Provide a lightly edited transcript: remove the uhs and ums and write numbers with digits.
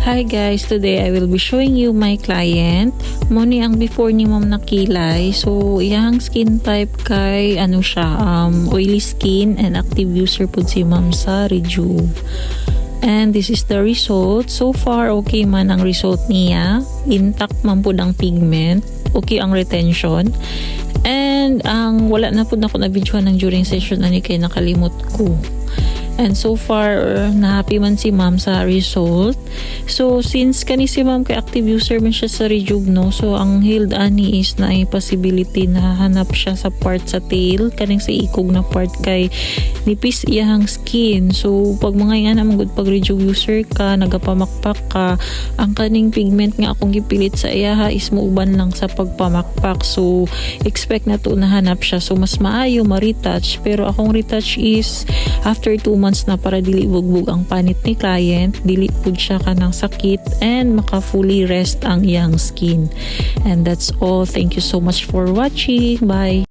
Hi guys, today I will be showing you my client. Moni ang before ni ma'am nakilay. So, iyang skin type kay oily skin and active user po si ma'am sa Rejuve. And this is the result. So far, okay man ang result niya. Intact man po ang pigment. Okay ang retention. And wala na po na ako na-videoan ng during session ani kay nakalimot ko. And so far, na-happy man si ma'am sa result. So, since kani si ma'am kay active user man siya sa Rejuve, no? So, ang healed ani is na ay possibility na hanap siya sa part sa tail. Kaning sa ikog na part kay nipis iyahang skin. So, pag mga nga naman good pag Rejuve user ka, nagapamakpak ka, ang kaning pigment nga akong gipilit sa iyaha is muuban lang sa pagpamakpak. So, expect na to na hanap siya. So, mas maayo ma-retouch. Pero akong retouch is after 2 months na para dili bugbog ang panit ni client, dili pud siya kanang sakit, and maka fully rest ang iyang skin. And that's all. Thank you so much for watching. Bye.